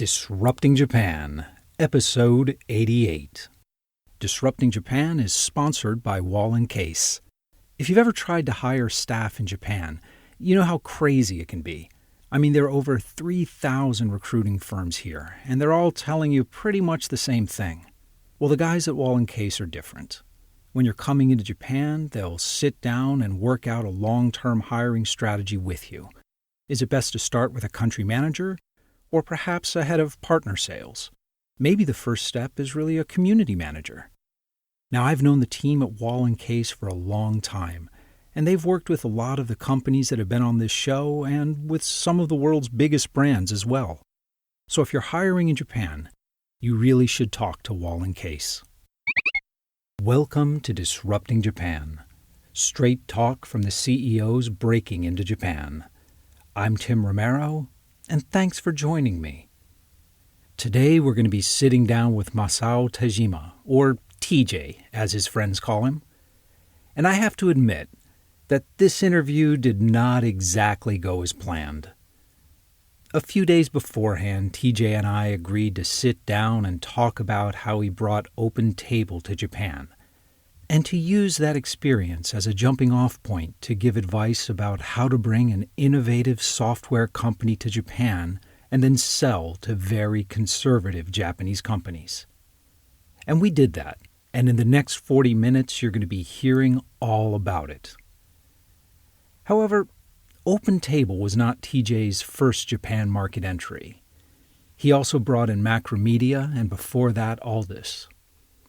Disrupting Japan, Episode 88. Disrupting Japan is sponsored by Wall & Case. If you've ever tried to hire staff in Japan, you know how crazy it can be. I mean, there are over 3,000 recruiting firms here, and they're all telling you pretty much the same thing. Well, the guys at Wall & Case are different. When you're coming into Japan, they'll sit down and work out a long-term hiring strategy with you. Is it best to start with a country manager? Or perhaps a head of partner sales? Maybe the first step is really a community manager. Now, I've known the team at Wall & Case for a long time, and they've worked with a lot of the companies that have been on this show and with some of the world's biggest brands as well. So if you're hiring in Japan, you really should talk to Wall & Case. Welcome to Disrupting Japan. Straight talk from the CEOs breaking into Japan. I'm Tim Romero, and thanks for joining me. Today we're going to be sitting down with Masao Tejima, or TJ as his friends call him. And I have to admit that this interview did not exactly go as planned. A few days beforehand, TJ and I agreed to sit down and talk about how he brought OpenTable to Japan, and to use that experience as a jumping-off point to give advice about how to bring an innovative software company to Japan and then sell to very conservative Japanese companies. And we did that, and in the next 40 minutes you're going to be hearing all about it. However, OpenTable was not TJ's first Japan market entry. He also brought in Macromedia, and before that, Aldus.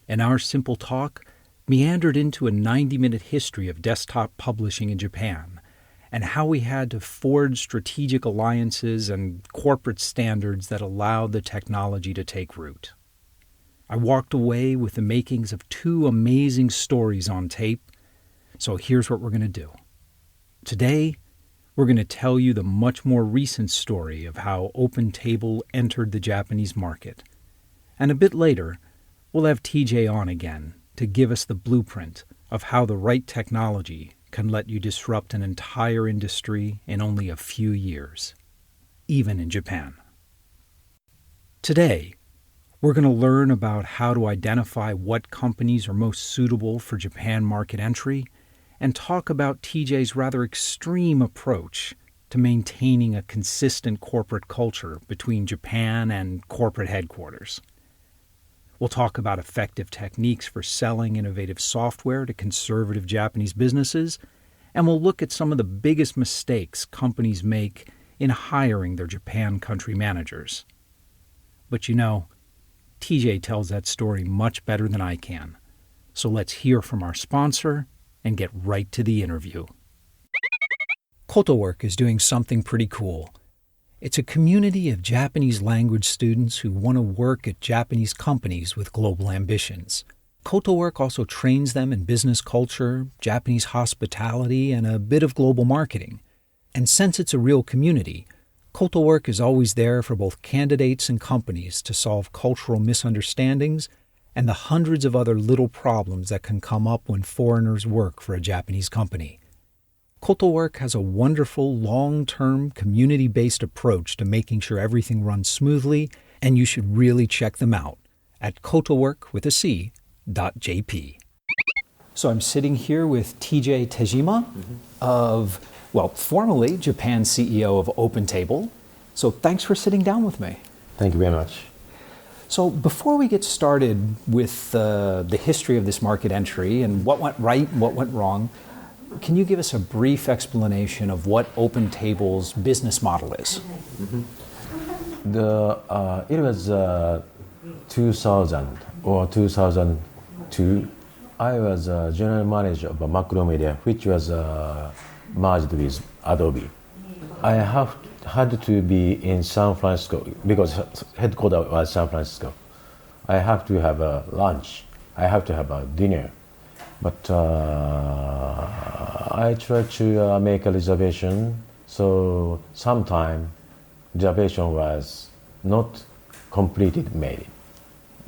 In our simple talk, meandered into a 90-minute history of desktop publishing in Japan and how we had to forge strategic alliances and corporate standards that allowed the technology to take root. I walked away with the makings of two amazing stories on tape, so here's what we're going to do. Today, we're going to tell you the much more recent story of how OpenTable entered the Japanese market. And a bit later, we'll have TJ on again to give us the blueprint of how the right technology can let you disrupt an entire industry in only a few years, even in Japan. Today, we're going to learn about how to identify what companies are most suitable for Japan market entry and talk about TJ's rather extreme approach to maintaining a consistent corporate culture between Japan and corporate headquarters. We'll talk about effective techniques for selling innovative software to conservative Japanese businesses, and we'll look at some of the biggest mistakes companies make in hiring their Japan country managers. But you know, TJ tells that story much better than I can. So let's hear from our sponsor and get right to the interview. Kotowork is doing something pretty cool. It's a community of Japanese language students who want to work at Japanese companies with global ambitions. Kotowork also trains them in business culture, Japanese hospitality, and a bit of global marketing. And since it's a real community, Kotowork is always there for both candidates and companies to solve cultural misunderstandings and the hundreds of other little problems that can come up when foreigners work for a Japanese company. Kotowork has a wonderful, long-term, community-based approach to making sure everything runs smoothly, and you should really check them out at kotowork.jp. So I'm sitting here with TJ Tejima of, formerly Japan CEO of OpenTable. So thanks for sitting down with me. Thank you very much. So before we get started with the history of this market entry and what went right and what went wrong, can you give us a brief explanation of what OpenTable's business model is? It was 2000 or 2002. I was a general manager of Macromedia, which was merged with Adobe. I had to be in San Francisco because headquarters was San Francisco. I have to have a lunch. I have to have a dinner. But I tried to make a reservation, so sometime reservation was not completed made.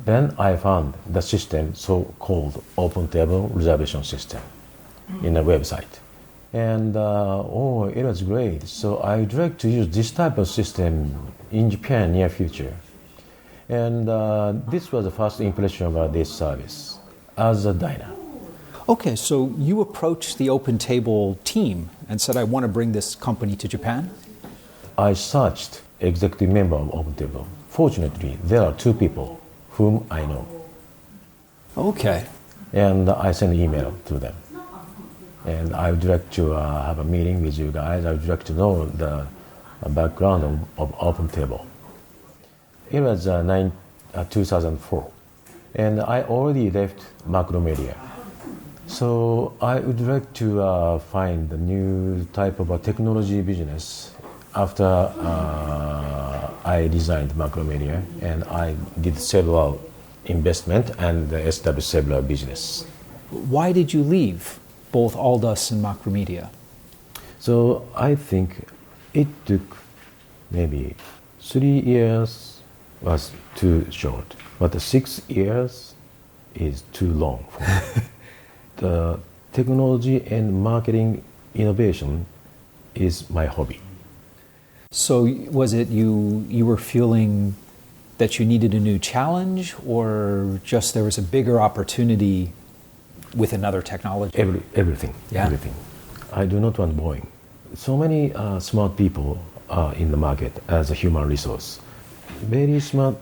Then I found the system so-called OpenTable reservation system in the website. And it was great. So I'd like to use this type of system in Japan near future. And this was the first impression about this service as a diner. Okay, so you approached the OpenTable team and said, I want to bring this company to Japan? I searched executive member of OpenTable. Fortunately, there are two people whom I know. Okay. And I sent an email to them. And I would like to have a meeting with you guys. I would like to know the background of OpenTable. It was 2004. And I already left Macromedia. So I would like to find a new type of a technology business after I resigned Macromedia, and I did several investment and established several business. Why did you leave both Aldus and Macromedia? So I think it took maybe 3 years was too short, but 6 years is too long for me. The technology and marketing innovation is my hobby. So was it you were feeling that you needed a new challenge, or just there was a bigger opportunity with another technology? Everything. Yeah. Everything. I do not want boring. So many smart people are in the market as a human resource. Very smart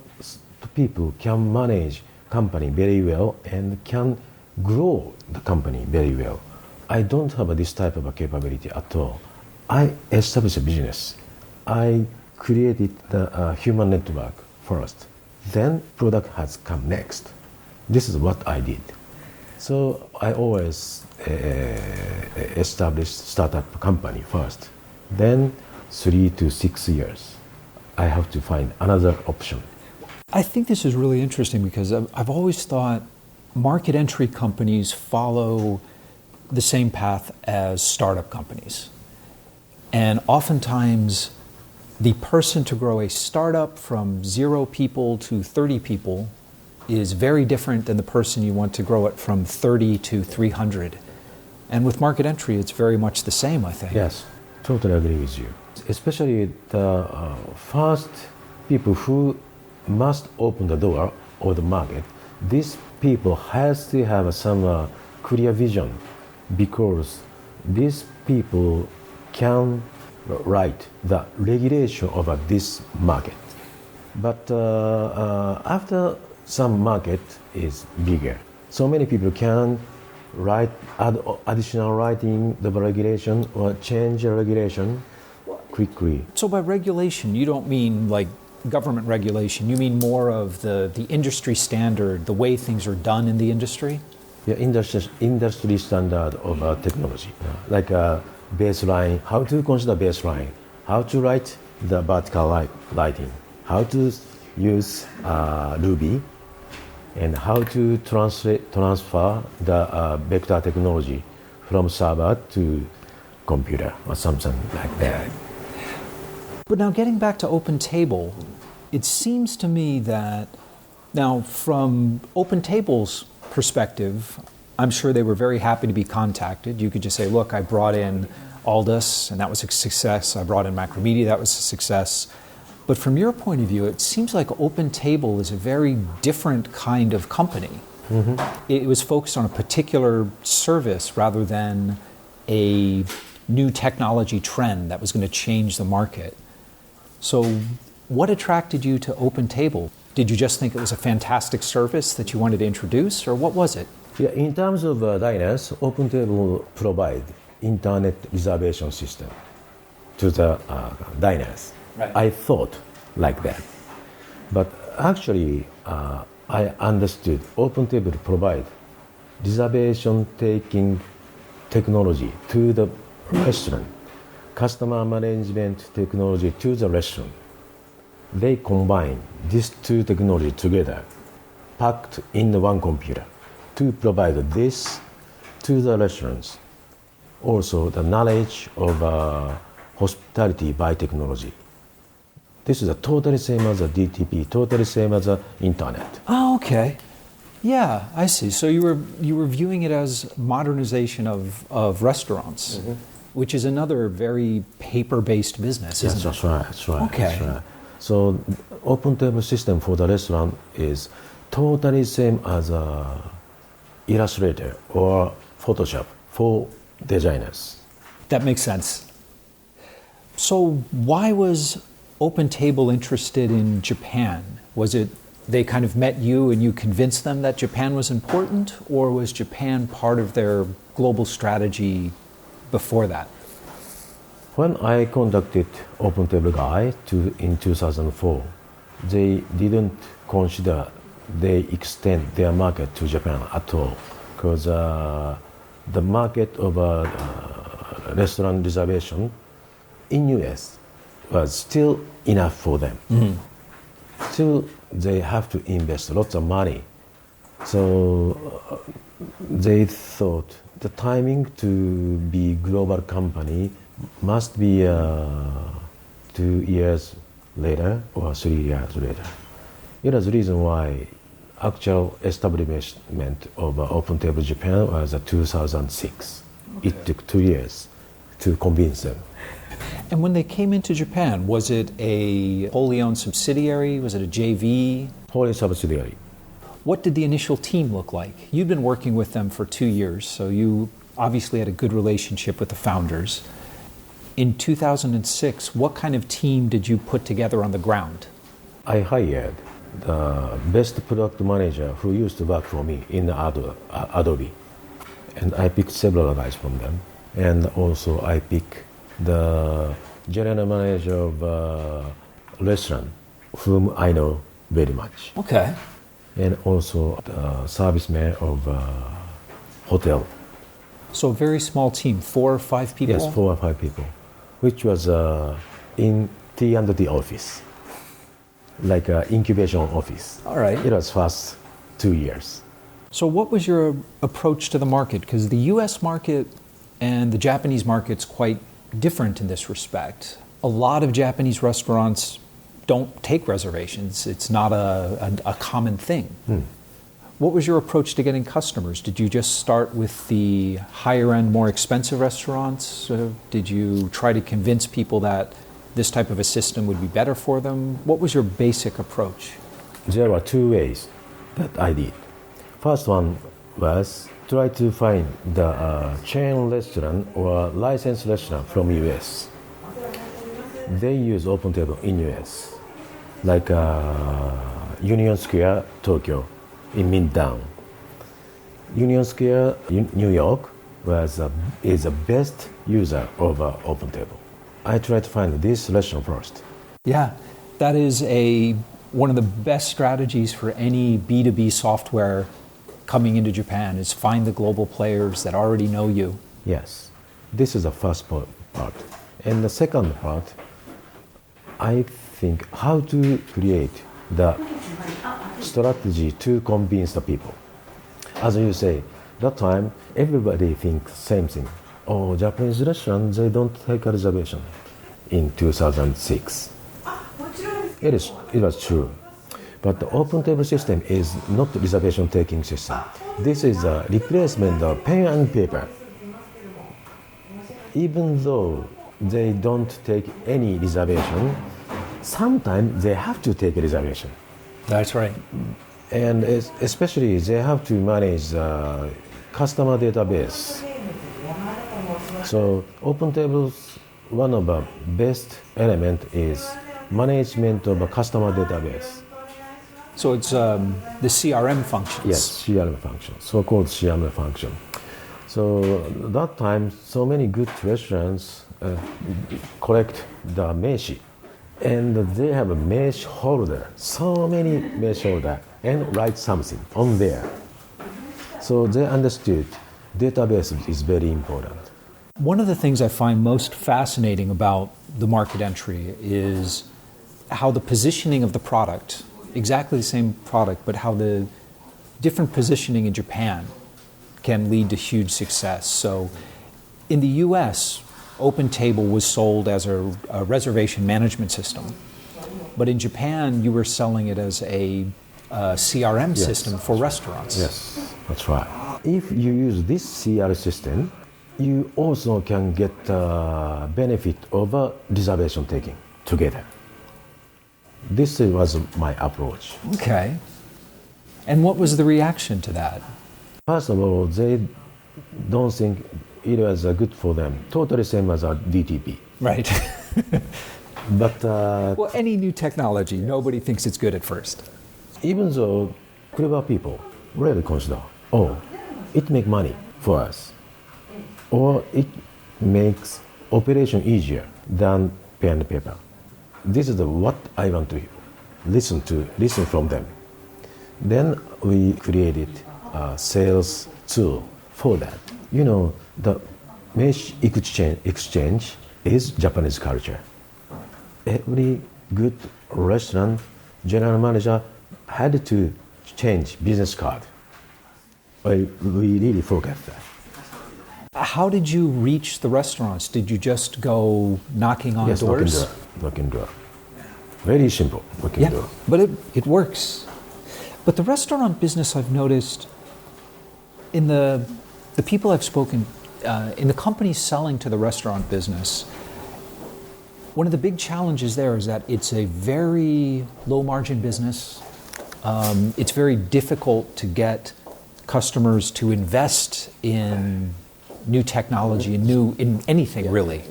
people can manage company very well and can grow the company very well. I don't have this type of a capability at all. I established a business. I created the human network first. Then product has come next. This is what I did. So I always established startup company first. Then 3 to 6 years, I have to find another option. I think this is really interesting because I've always thought market entry companies follow the same path as startup companies. And oftentimes, the person to grow a startup from 0 people to 30 people is very different than the person you want to grow it from 30 to 300. And with market entry, it's very much the same, I think. Yes, totally agree with you. Especially the first people who must open the door of the market, these people has to have some clear vision, because these people can write the regulation of this market. But after some market is bigger, so many people can add additional writing the regulation or change the regulation quickly. So by regulation, you don't mean like government regulation, you mean more of the industry standard, the way things are done in the industry? Yeah, industry standard of technology, like baseline, how to consider baseline, how to write the vertical lighting, how to use Ruby, and how to transfer the vector technology from server to computer or something like that. But now getting back to OpenTable, it seems to me that now from OpenTable's perspective, I'm sure they were very happy to be contacted. You could just say, look, I brought in Aldus, and that was a success. I brought in Macromedia, that was a success. But from your point of view, it seems like OpenTable is a very different kind of company. Mm-hmm. It was focused on a particular service rather than a new technology trend that was going to change the market. So what attracted you to OpenTable? Did you just think it was a fantastic service that you wanted to introduce, or what was it? Yeah, in terms of diners, OpenTable provide internet reservation system to the diners. Right. I thought like that, but actually I understood OpenTable provide reservation taking technology to the restaurant, customer management technology to the restaurant. They combine these two technologies together, packed in the one computer, to provide this to the restaurants. Also, the knowledge of hospitality by technology. This is a totally same as a DTP, totally same as the internet. Oh, okay. Yeah, I see. So you were viewing it as modernization of restaurants, mm-hmm. which is another very paper-based business, isn't it? That's right. Okay. That's right. So OpenTable system for the restaurant is totally same as Illustrator or Photoshop for designers. That makes sense. So why was OpenTable interested in Japan? Was it they kind of met you and you convinced them that Japan was important, or was Japan part of their global strategy before that? When I contacted OpenTable guy in 2004, they didn't consider they extend their market to Japan at all, because the market of restaurant reservation in US was still enough for them. Still, they have to invest lots of money. So they thought the timing to be global company must be 2 years later or 3 years later. It was the reason why actual establishment of OpenTable Japan was 2006. Okay. It took 2 years to convince them. And when they came into Japan, was it a wholly owned subsidiary? Was it a JV? Wholly subsidiary. What did the initial team look like? You'd been working with them for 2 years, so you obviously had a good relationship with the founders. In 2006, what kind of team did you put together on the ground? I hired the best product manager who used to work for me in Adobe. And I picked several guys from them. And also I picked the general manager of restaurant, whom I know very much. Okay. And also the serviceman of hotel. So a very small team, 4 or 5 people? Yes, 4 or 5 people, which was in T&D office, like an incubation office. All right. It was first 2 years. So what was your approach to the market? Because the US market and the Japanese market's quite different in this respect. A lot of Japanese restaurants don't take reservations. It's not a common thing. What was your approach to getting customers? Did you just start with the higher end, more expensive restaurants? Did you try to convince people that this type of a system would be better for them? What was your basic approach? There were 2 ways that I did. First one was try to find the chain restaurant or licensed restaurant from US. They use OpenTable in US, like Union Square, Tokyo, in Midtown. Union Square, New York, is the best user of OpenTable. I tried to find this restaurant first. Yeah, that is one of the best strategies for any B2B software coming into Japan, is find the global players that already know you. Yes, this is the first part. And the second part, I think how to create the strategy to convince the people. As you say, that time everybody thinks same thing. Oh, Japanese restaurants, they don't take a reservation. In 2006, it was true. But the OpenTable system is not reservation taking system. This is a replacement of pen and paper. Even though they don't take any reservation, sometimes they have to take a reservation. That's right. And especially they have to manage the customer database. So OpenTable's one of the best element is management of a customer database. So it's the CRM functions. Yes, CRM function, so-called CRM function. So that time, so many good restaurants collect the meishi, and they have a meishi holder, so many meishi holder, and write something on there. So they understood database is very important. One of the things I find most fascinating about the market entry is how the positioning of the product, exactly the same product, but how the different positioning in Japan can lead to huge success. So in the US, OpenTable was sold as a reservation management system. But in Japan, you were selling it as a CRM system for restaurants. Yes, that's right. If you use this CRM system, you also can get benefit of reservation taking together. This was my approach. Okay. And what was the reaction to that? First of all, they don't think it was good for them. Totally same as a DTP. Right. But well, any new technology, nobody thinks it's good at first. even though clever people really consider, oh, it makes money for us, or it makes operation easier than pen and paper. This is what I want to listen from them. Then we created a sales tool for that. The mesh exchange is Japanese culture. Every good restaurant general manager had to change business card. We really forget that. How did you reach the restaurants? Did you just go knocking on doors? Knocking door. Very simple, knocking door. But it works. But the restaurant business, I've noticed, in the people I've spoken, in the companies selling to the restaurant business, one of the big challenges there is that it's a very low margin business. It's very difficult to get customers to invest in new technology, in anything really.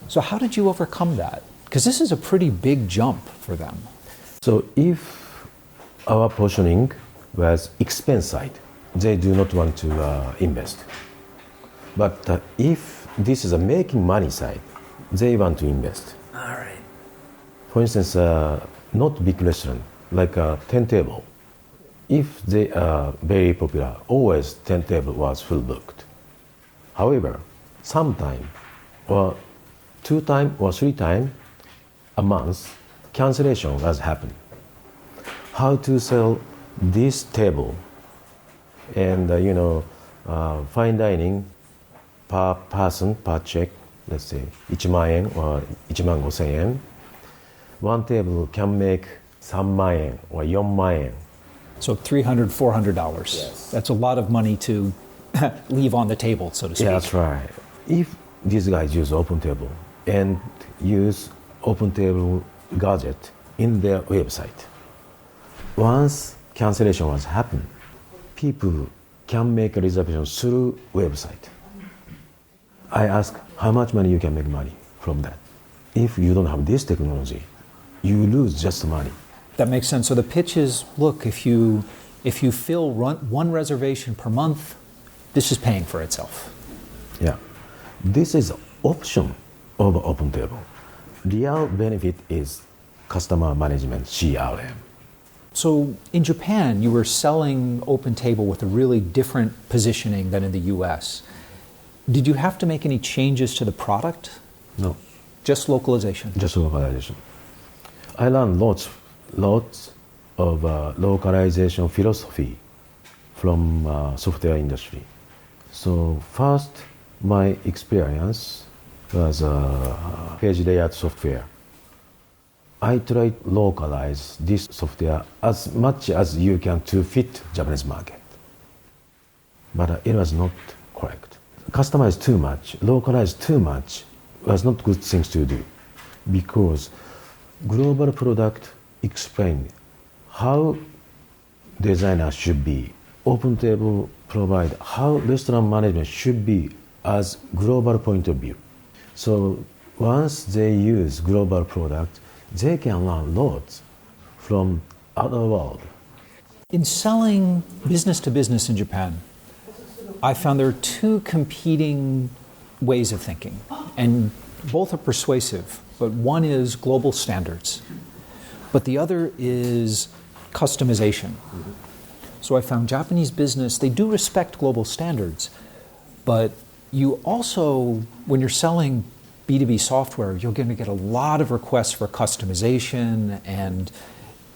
So how did you overcome that? Because this is a pretty big jump for them. So if our positioning was expense side, they do not want to invest. But if this is a making money side, they want to invest. All right. For instance, not big restaurant, like a 10 table. If they are very popular, always 10 table was full booked. However, sometime or 2 times or 3 times a month, cancellation has happened. How to sell this table and fine dining per person per check, let's say 1万円 or 1万5千円. One table can make 3万円 or 4万円. So $300, $400. Yes. That's a lot of money to leave on the table, so to speak. Yeah, that's right. If these guys use OpenTable and use OpenTable gadget in their website, once cancellation has happened, people can make a reservation through website. I ask how much money you can make money from that. If you don't have this technology, you lose just money. That makes sense. So the pitch is, look, if you fill one reservation per month, this is paying for itself. Yeah. This is option of OpenTable. Real benefit is customer management, CRM. So in Japan, you were selling OpenTable with a really different positioning than in the US. Did you have to make any changes to the product? No. Just localization? Just localization. I learned lots of localization philosophy from software industry. So first, my experience was page layout software. I tried localize this software as much as you can to fit Japanese market. But it was not correct. Customize too much, localize too much was not good things to do, because global product explain how designer should be. OpenTable provide how restaurant management should be as global point of view. So once they use global product, they can learn lots from other world. In selling business to business in Japan, I found there are 2 competing ways of thinking, and both are persuasive, but one is global standards, but the other is customization. Mm-hmm. So I found Japanese business, they do respect global standards, but you also, when you're selling B2B software, you're going to get a lot of requests for customization. And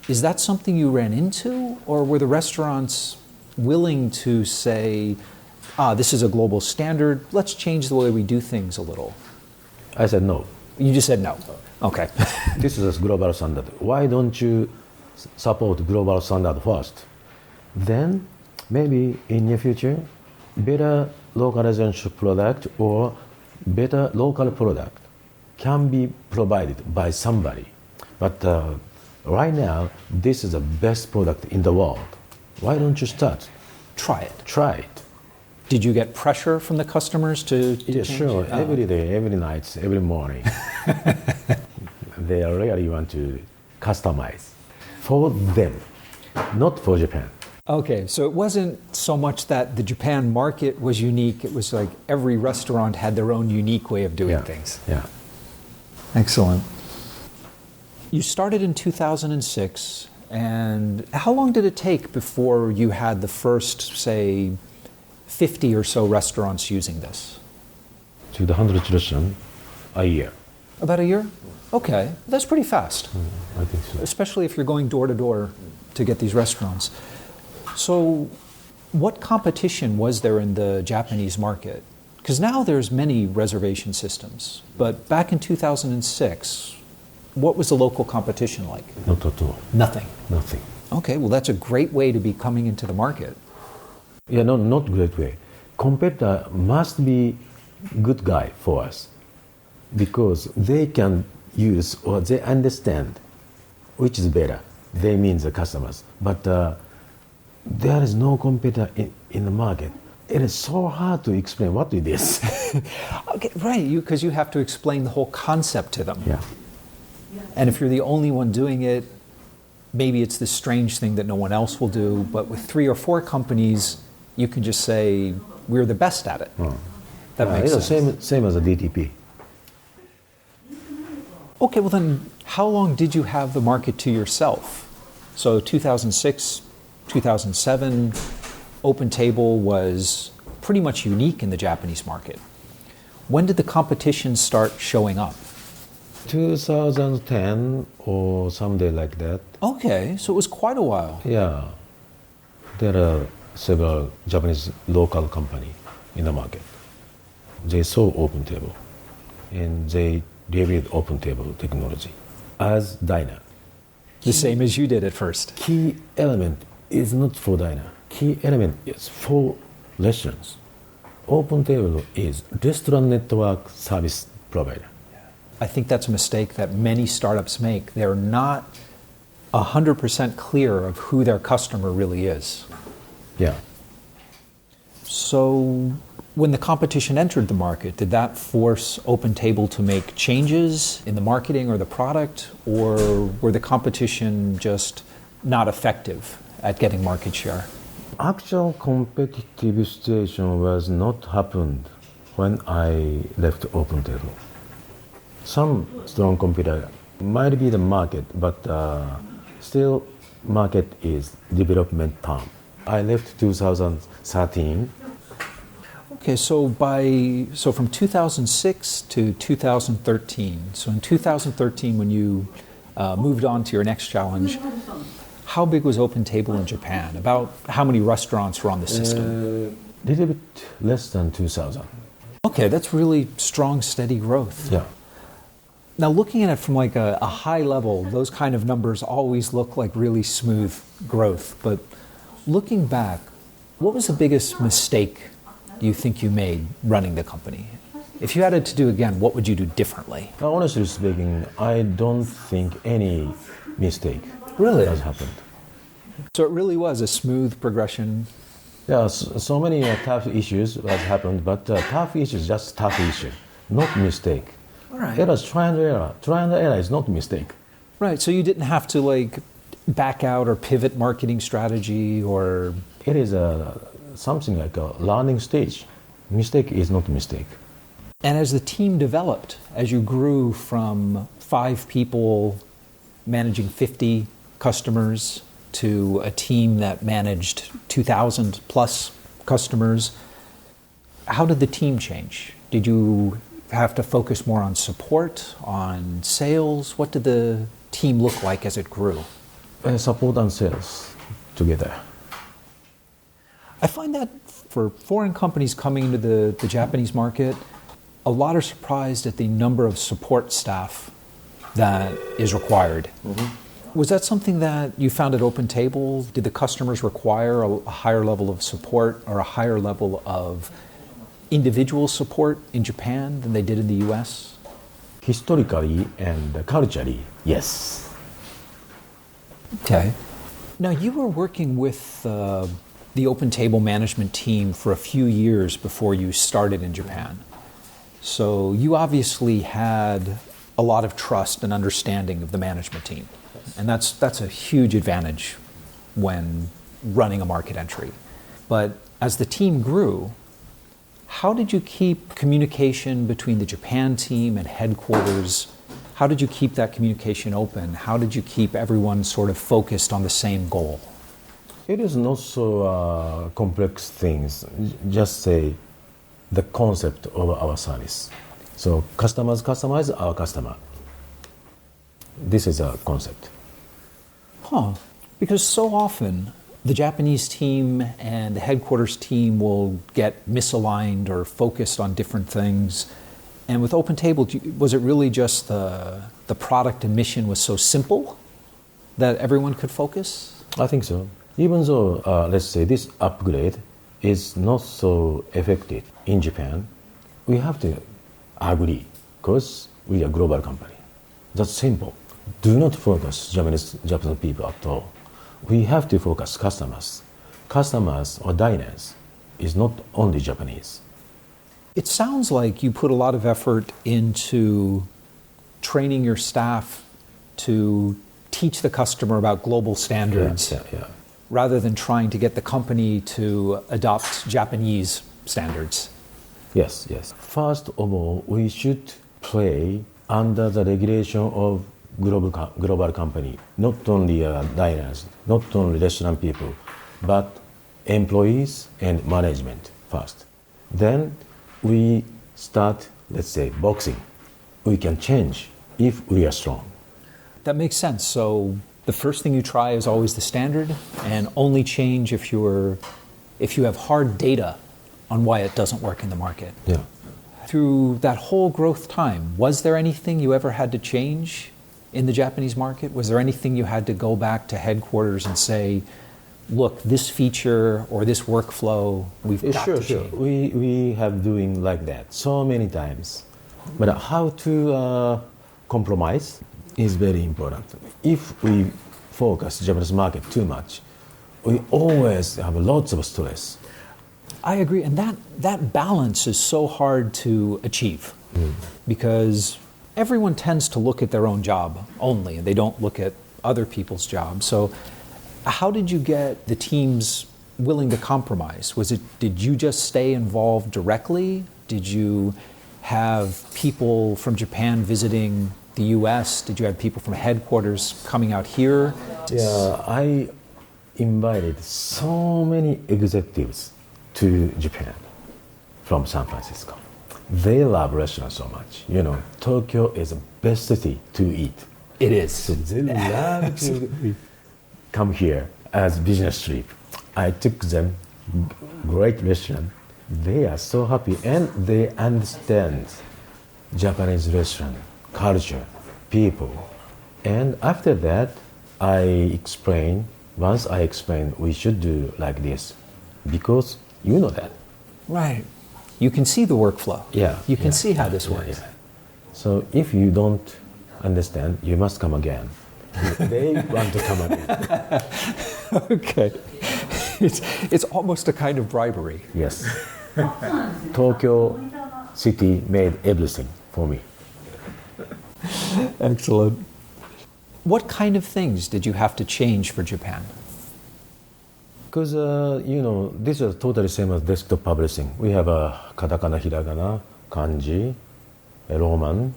is that something you ran into, or were the restaurants willing to say, this is a global standard, let's change the way we do things a little? I said no. You just said no. Okay. This is a global standard. Why don't you support global standard first? Then maybe in the future, better localization product or better local product can be provided by somebody. But right now, this is the best product in the world. Why don't you start? Try it. Try it. Did you get pressure from the customers to Yeah, change? sure. Every day, every night, every morning. They really want to customize for them, not for Japan. Okay, so it wasn't so much that the Japan market was unique, it was like every restaurant had their own unique way of doing things. Yeah. Excellent. You started in 2006, and how long did it take before you had the first, say, 50 or so restaurants using this? To the 100 restaurants a year. About a year? Okay, that's pretty fast, I think so. especially if you're going door to door to get these restaurants. So, what competition was there in the Japanese market? Because now there's many reservation systems, but back in 2006, what was the local competition like? Not at all. Nothing. Nothing. Okay, well, that's a great way to be coming into the market. Yeah, no, not great way. Competitor must be good guy for us because they can use or they understand which is better. They mean the customers. But there is no competitor in the market. It is so hard to explain what it is. Okay, right, because you have to explain the whole concept to them. Yeah. And if you're the only one doing it, maybe it's this strange thing that no one else will do. But with 3 or 4 companies, you can just say, we're the best at it. That makes sense. Same as a DTP. Okay, well then, how long did you have the market to yourself? So 2006, 2007, OpenTable was pretty much unique in the Japanese market. When did the competition start showing up? 2010 or someday like that. Okay, so it was quite a while. Yeah. There are several Japanese local companies in the market. They saw OpenTable and they reviewed OpenTable technology as diner. The same as you did at first. Key element is not for diner. Key element is for restaurants. OpenTable is restaurant network service provider. I think that's a mistake that many startups make. They're not 100% clear of who their customer really is. Yeah. So when the competition entered the market, did that force OpenTable to make changes in the marketing or the product, or were the competition just not effective at getting market share? Actual competitive situation was not happened when I left OpenTable. Some strong competitor might be the market, but still market is development time. I left 2013. Okay, so from 2006 to 2013. So in 2013, when you moved on to your next challenge, how big was OpenTable in Japan? About how many restaurants were on the system? Little bit less than 2,000. Okay, that's really strong, steady growth. Yeah. Now, looking at it from like a high level, those kind of numbers always look like really smooth growth. But looking back, what was the biggest mistake you think you made running the company? If you had it to do again, what would you do differently? Honestly speaking, I don't think any mistake Really? has happened. So it really was a smooth progression. Yeah, so many tough issues has happened, but tough issues just tough issue, not mistake. All right. Errors, try and error. Try and error is not mistake. Right, so you didn't have to like back out or pivot marketing strategy or... It is something like a learning stage. Mistake is not mistake. And as the team developed, as you grew from 5 people managing 50 customers to a team that managed 2,000 plus customers, how did the team change? Did you have to focus more on support, on sales? What did the team look like as it grew? Support and sales together. I find that for foreign companies coming into the Japanese market, a lot are surprised at the number of support staff that is required. Mm-hmm. Was that something that you found at OpenTable? Did the customers require a higher level of support or a higher level of individual support in Japan than they did in the US? Historically and culturally, yes. Okay. Now, you were working with the OpenTable management team for a few years before you started in Japan. So you obviously had a lot of trust and understanding of the management team. And that's a huge advantage when running a market entry. But as the team grew, how did you keep communication between the Japan team and headquarters? How did you keep that communication open? How did you keep everyone sort of focused on the same goal? It is not so complex things. Just say the concept of our service. So customers customize our customer. This is a concept. Because so often the Japanese team and the headquarters team will get misaligned or focused on different things. And with OpenTable, was it really just the product and mission was so simple that everyone could focus? I think so. Even though, let's say, this upgrade is not so effective in Japan, we have to agree because we are a global company. That's simple. Do not focus Japanese people at all. We have to focus customers. Customers or diners is not only Japanese. It sounds like you put a lot of effort into training your staff to teach the customer about global standards rather than trying to get the company to adopt Japanese standards. Yes. First of all, we should play under the regulation of global company, not only diners, not only restaurant people, but employees and management first. Then we start, let's say, boxing. We can change if we are strong. That makes sense. So the first thing you try is always the standard, and only change if you have hard data on why it doesn't work in the market. Yeah. Through that whole growth time, was there anything you ever had to change in the Japanese market? Was there anything you had to go back to headquarters and say, look, this feature or this workflow, we've got to change? Sure. We have doing like that so many times. But how to compromise is very important. If we focus Japanese market too much, we always have lots of stress. I agree, and that balance is so hard to achieve because everyone tends to look at their own job only, and they don't look at other people's jobs. So how did you get the teams willing to compromise? Did you just stay involved directly? Did you have people from Japan visiting the US? Did you have people from headquarters coming out here? Yeah, I invited so many executives to Japan from San Francisco. They love restaurants so much. Tokyo is the best city to eat. It is. So they love to come here as business trip. I took them great restaurant. They are so happy and they understand Japanese restaurant culture, people. And after that, once I explained we should do like this because you know that. Right. You can see the workflow. Yeah. You can see how this works. Yeah. So if you don't understand, you must come again. They want to come again. Okay. It's almost a kind of bribery. Yes. Tokyo city made everything for me. Excellent. What kind of things did you have to change for Japan? Because, this is totally same as desktop publishing. We have a katakana, hiragana, kanji, Roman.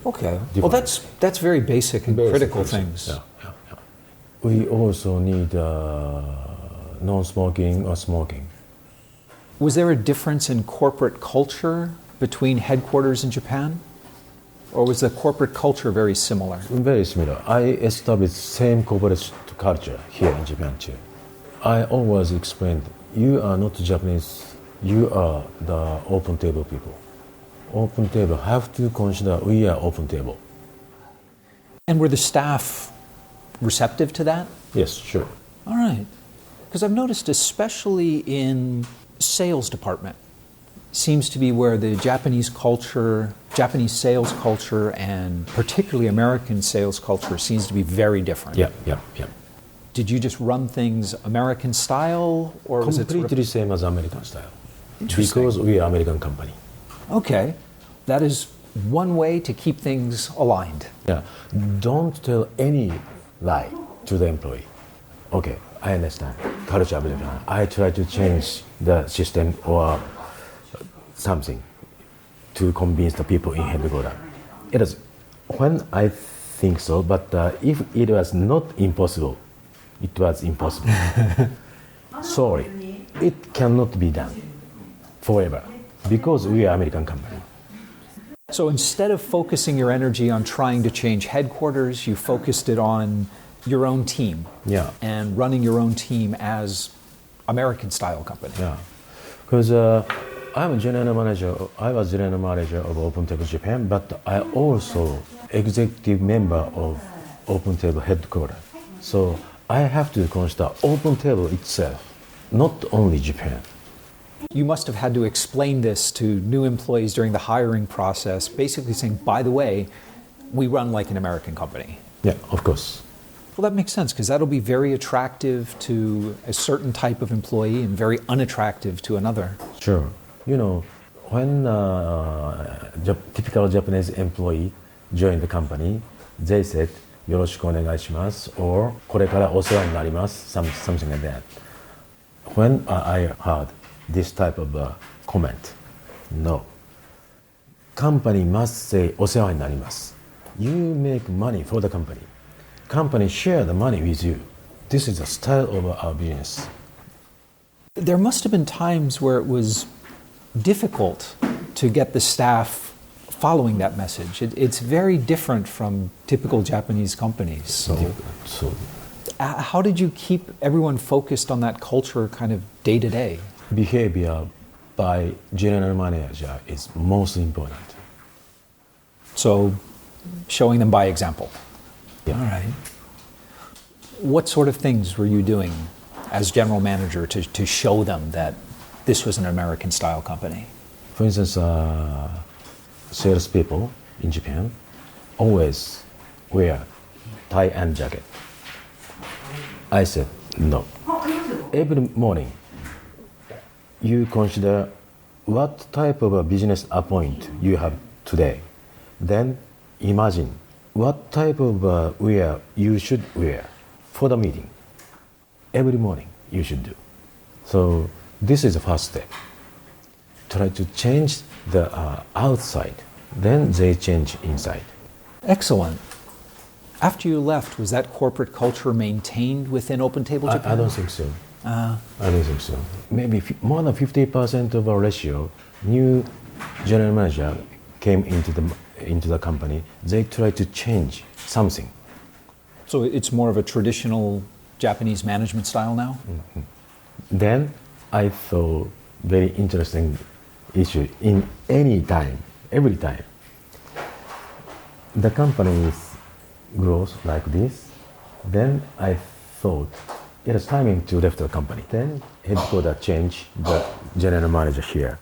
Okay. Well, that's very basic and critical things. Yeah. We also need non-smoking or smoking. Was there a difference in corporate culture between headquarters in Japan? Or was the corporate culture very similar? Very similar. I established same corporate culture here in Japan too. I always explained, you are not Japanese, you are the OpenTable people. OpenTable have to consider we are OpenTable. And were the staff receptive to that? Yes, sure. All right. Because I've noticed, especially in sales department, seems to be where the Japanese sales culture, and particularly American sales culture seems to be very different. Yeah. Did you just run things American style, or was it Completely same as American style. Interesting. Because we are American company. Okay, that is one way to keep things aligned. Yeah. Don't tell any lie to the employee. Okay, I understand. Culture of Japan. I try to change the system or something to convince the people in headquarters. It is when I think so, but if it was not impossible, it was impossible. Sorry, it cannot be done forever because we are American company. So instead of focusing your energy on trying to change headquarters, you focused it on your own team. Yeah. And running your own team as American style company. Yeah, because I'm a general manager. I was general manager of OpenTable Japan, but I also executive member of OpenTable headquarters. So I have to consider OpenTable itself, not only Japan. You must have had to explain this to new employees during the hiring process, basically saying, by the way, we run like an American company. Yeah, of course. Well, that makes sense, because that'll be very attractive to a certain type of employee and very unattractive to another. Sure. You know, when typical Japanese employee joined the company, they said, よろしくお願いします or これからお世話になります something like that. When I heard this type of comment, no. Company must say お世話になります. You make money for the company. Company share the money with you. This is the style of our business. There must have been times where it was difficult to get the staff following that message. It's very different from typical Japanese companies. So, how did you keep everyone focused on that culture kind of day to day? Behavior by general manager is most important. So, showing them by example. Yeah. All right. What sort of things were you doing as general manager to show them that this was an American style company? For instance, salespeople in Japan always wear tie and jacket. I said no. Every morning, you consider what type of a business appointment you have today. Then imagine what type of wear you should wear for the meeting. Every morning you should do. So this is the first step. Try to change the outside, then they change inside. Excellent. After you left, was that corporate culture maintained within OpenTable Japan? I don't think so. I don't think so. Maybe more than 50% of our ratio, new general manager came into the company. They try to change something. So it's more of a traditional Japanese management style now? Mm-hmm. Then I thought very interesting issue in any time, every time. The company grows like this. Then I thought it is timing to left the company. Then headquarters change the general manager here.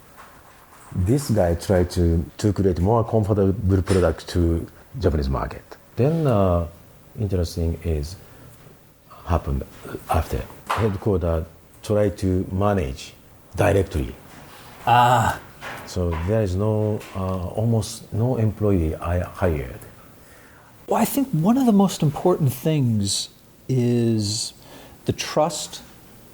This guy tried to create more comfortable product to Japanese market. Then interesting is happened after headquarters try to manage directly. So there is almost no employee I hired. Well, I think one of the most important things is the trust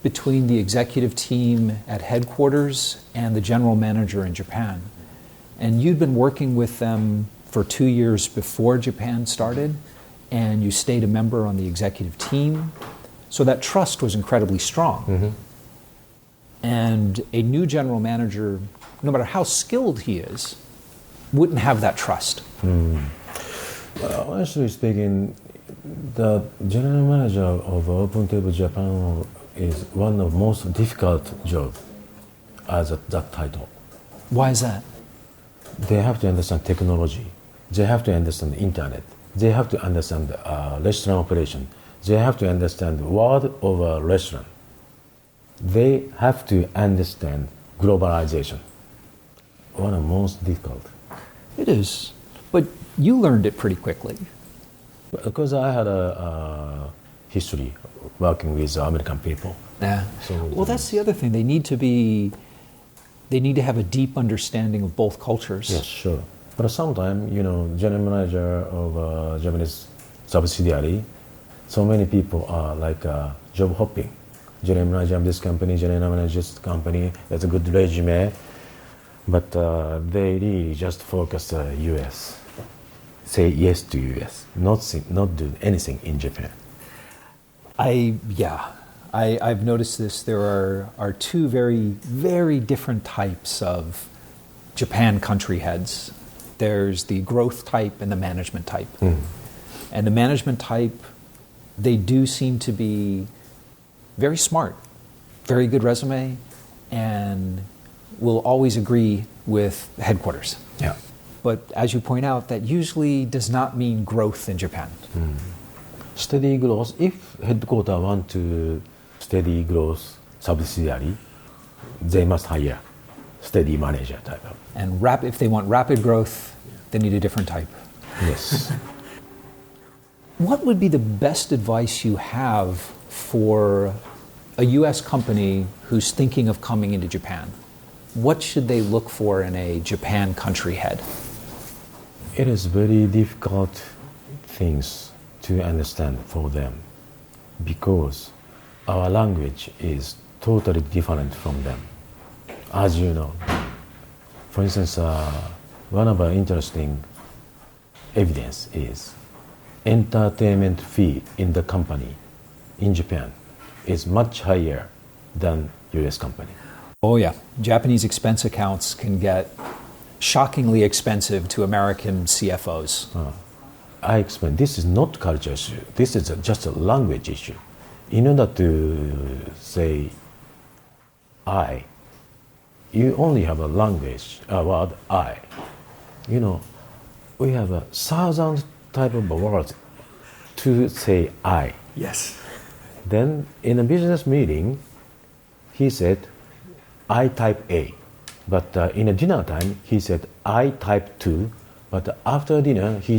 between the executive team at headquarters and the general manager in Japan. And you'd been working with them for 2 years before Japan started, and you stayed a member on the executive team. So that trust was incredibly strong. Mm-hmm. And a new general manager, no matter how skilled he is, wouldn't have that trust. Honestly speaking, the general manager of OpenTable Japan is one of the most difficult jobs as that title. Why is that? They have to understand technology. They have to understand the internet. They have to understand restaurant operation. They have to understand the world of a restaurant. They have to understand globalization. One of the most difficult. It is. But you learned it pretty quickly. Because I had a history working with American people. Yeah. Well, that's the other thing. They need to have a deep understanding of both cultures. Yes, sure. But sometimes, general manager of a Japanese subsidiary, so many people are like job hopping. General manager of this company, general manager of this company, that's a good resume. But they really just focus US. Say yes to US, not do anything in Japan. I've noticed this. There are two very, very different types of Japan country heads. There's the growth type and the management type. And the management type, they do seem to be very smart, very good resume, and will always agree with headquarters. Yeah. But as you point out, that usually does not mean growth in Japan. Steady growth, if headquarters want to steady growth subsidiary, they must hire steady manager type of. And if they want rapid growth, they need a different type. Yes. What would be the best advice you have for a U.S. company who's thinking of coming into Japan? What should they look for in a Japan country head? It is very difficult things to understand for them because our language is totally different from them, as you know. For instance, one of our interesting evidence is entertainment fee in the company in Japan is much higher than US company. Oh yeah, Japanese expense accounts can get shockingly expensive to American CFOs. I explain, this is not culture issue. This is just a language issue. In order to say I, you only have a language, a word I. We have 1,000 type of words to say I. Yes. Then in a business meeting, he said, I type A. But in a dinner time, he said, I type 2. But after dinner, he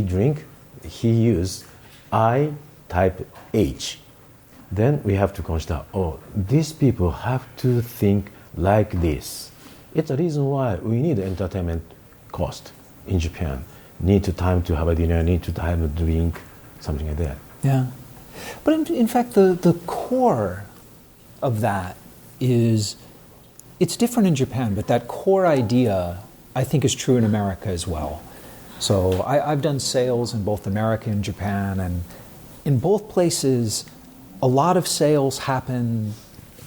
used I type H. Then we have to consider, these people have to think like this. It's a reason why we need entertainment cost in Japan. Need to time to have a dinner, need to time to drink, something like that. Yeah. But in fact, the core of that is, it's different in Japan, but that core idea, I think, is true in America as well. So I've done sales in both America and Japan, and in both places, a lot of sales happen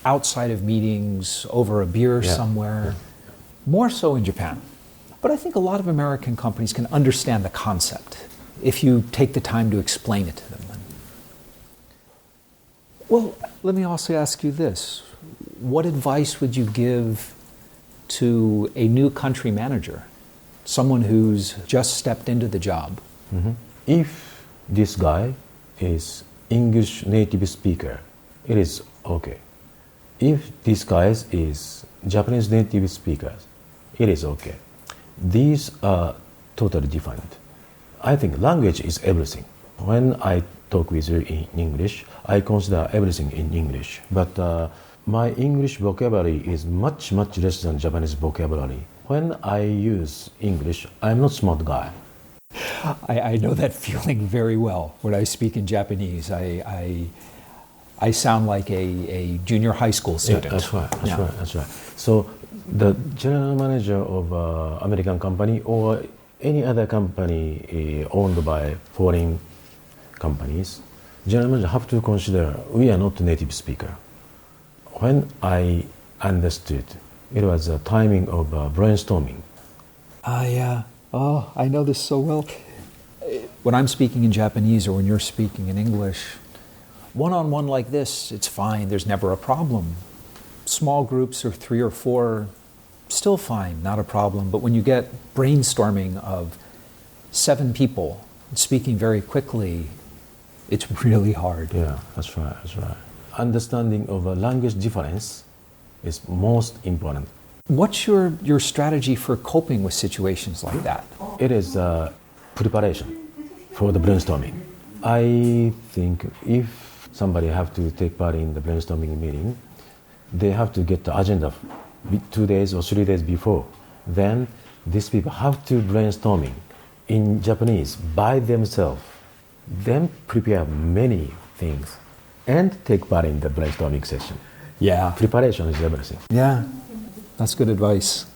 outside of meetings, over a beer somewhere, more so in Japan. But I think a lot of American companies can understand the concept if you take the time to explain it to them. Well, let me also ask you this. What advice would you give to a new country manager, someone who's just stepped into the job? If this guy is English native speaker, it is okay. If this guy is Japanese native speaker, it is okay. These are totally different. I think language is everything. When I talk with you in English, I consider everything in English. But my English vocabulary is much, much less than Japanese vocabulary. When I use English, I'm not smart guy. I know that feeling very well. When I speak in Japanese, I sound like a junior high school student. Yeah, that's right. So the general manager of American company or any other company owned by foreign companies, general manager have to consider we are not native speaker. When I understood, it was a timing of brainstorming. Yeah. Oh, I know this so well. When I'm speaking in Japanese or when you're speaking in English, one-on-one like this, it's fine. There's never a problem. Small groups of 3 or 4, still fine, not a problem. But when you get brainstorming of 7 people speaking very quickly, it's really hard. Yeah, that's right. Understanding of a language difference is most important. What's your strategy for coping with situations like that? It is preparation for the brainstorming. I think if somebody have to take part in the brainstorming meeting, they have to get the agenda 2 days or 3 days before. Then these people have to brainstorming in Japanese by themselves, then prepare many things and take part in the brainstorming session. Yeah. Preparation is everything. Yeah, that's good advice.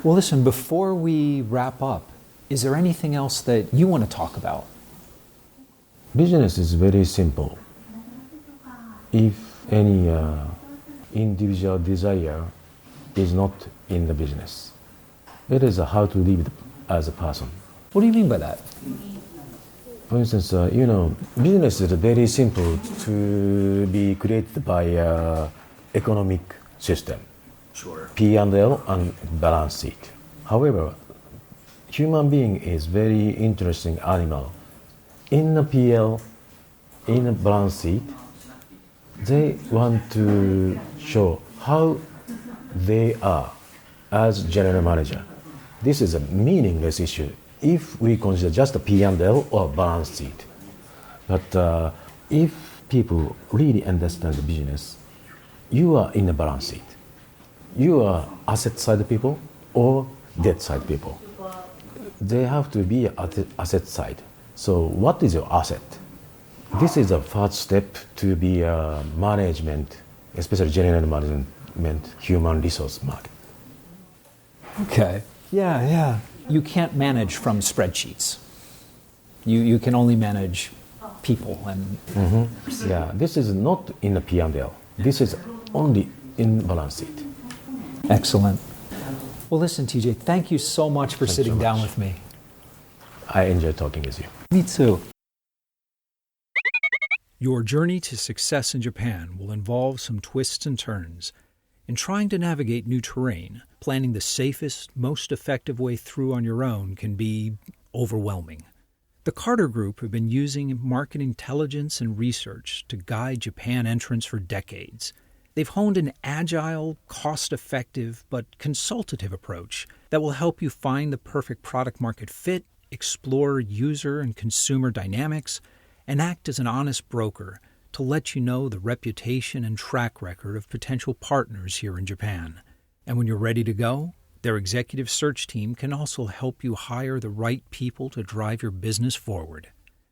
Well, listen, before we wrap up, is there anything else that you want to talk about? Business is very simple. If any individual desire is not in the business, it is how to live as a person. What do you mean by that? For instance, business is very simple to be created by economic system. Sure. P&L and balance sheet. However, human being is very interesting animal. In the PL, in the balance sheet, they want to show how they are as general manager. This is a meaningless issue if we consider just a P&L or balance sheet. But if people really understand the business, you are in the balance sheet. You are asset side people or debt side people. They have to be asset side. So what is your asset? This is the first step to be a management, especially general management, human resource market. Okay. Yeah. You can't manage from spreadsheets. You can only manage people and... Mm-hmm. Yeah, this is not in the P&L. This is only in balance sheet. Excellent. Well, listen, TJ, thank you so much for sitting down with me. I enjoy talking with you. Me too. Your journey to success in Japan will involve some twists and turns. In trying to navigate new terrain, planning the safest, most effective way through on your own can be overwhelming. The Carter Group have been using market intelligence and research to guide Japan entrants for decades. They've honed an agile, cost-effective, but consultative approach that will help you find the perfect product-market fit, explore user and consumer dynamics, and act as an honest broker to let you know the reputation and track record of potential partners here in Japan. And when you're ready to go, their executive search team can also help you hire the right people to drive your business forward.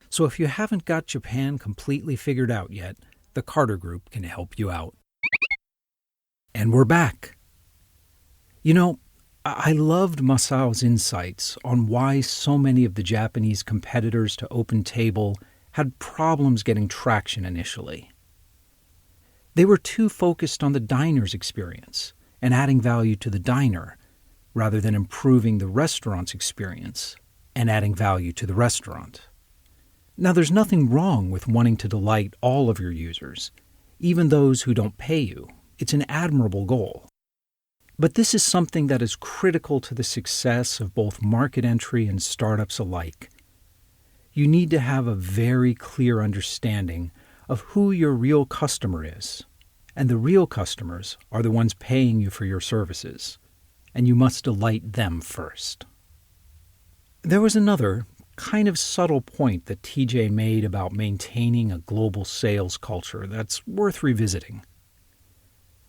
So if you haven't got Japan completely figured out yet, the Carter Group can help you out. And we're back. You know, I loved Masao's insights on why so many of the Japanese competitors to OpenTable had problems getting traction initially. They were too focused on the diner's experience and adding value to the diner, rather than improving the restaurant's experience and adding value to the restaurant. Now, there's nothing wrong with wanting to delight all of your users, even those who don't pay you. It's an admirable goal. But this is something that is critical to the success of both market entry and startups alike. You need to have a very clear understanding of who your real customer is, and the real customers are the ones paying you for your services, and you must delight them first. There was another kind of subtle point that TJ made about maintaining a global sales culture that's worth revisiting.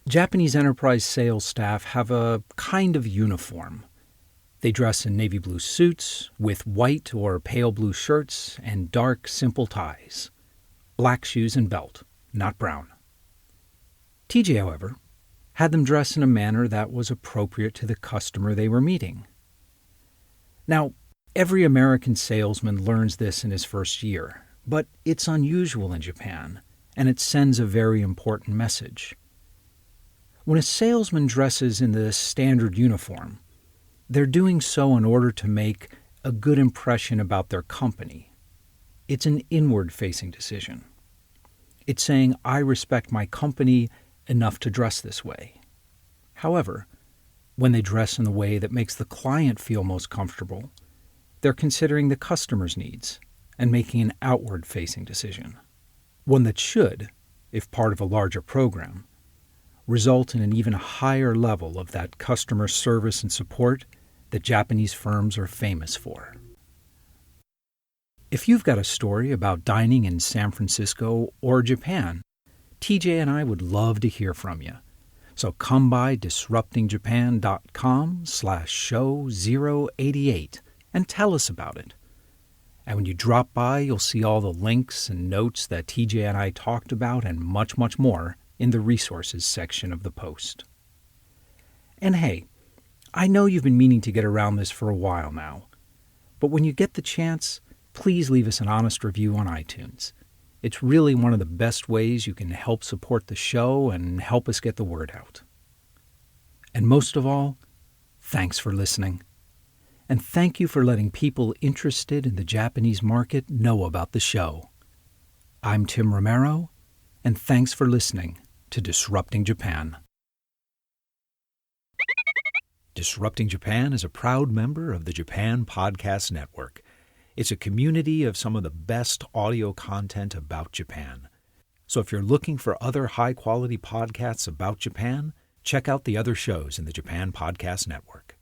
Japanese enterprise sales staff have a kind of uniform. They dress in navy blue suits with white or pale blue shirts and dark, simple ties. Black shoes and belt, not brown. TJ, however, had them dress in a manner that was appropriate to the customer they were meeting. Now, every American salesman learns this in his first year, but it's unusual in Japan, and it sends a very important message. When a salesman dresses in the standard uniform, they're doing so in order to make a good impression about their company. It's an inward-facing decision. It's saying, I respect my company enough to dress this way. However, when they dress in the way that makes the client feel most comfortable, they're considering the customer's needs and making an outward-facing decision. One that should, if part of a larger program, result in an even higher level of that customer service and support that Japanese firms are famous for. If you've got a story about dining in San Francisco or Japan, TJ and I would love to hear from you. So come by disruptingjapan.com/show088 and tell us about it. And when you drop by, you'll see all the links and notes that TJ and I talked about and much, much more in the resources section of the post. And hey, I know you've been meaning to get around this for a while now, but when you get the chance, please leave us an honest review on iTunes. It's really one of the best ways you can help support the show and help us get the word out. And most of all, thanks for listening. And thank you for letting people interested in the Japanese market know about the show. I'm Tim Romero, and thanks for listening to Disrupting Japan. Disrupting Japan is a proud member of the Japan Podcast Network. It's a community of some of the best audio content about Japan. So if you're looking for other high-quality podcasts about Japan, check out the other shows in the Japan Podcast Network.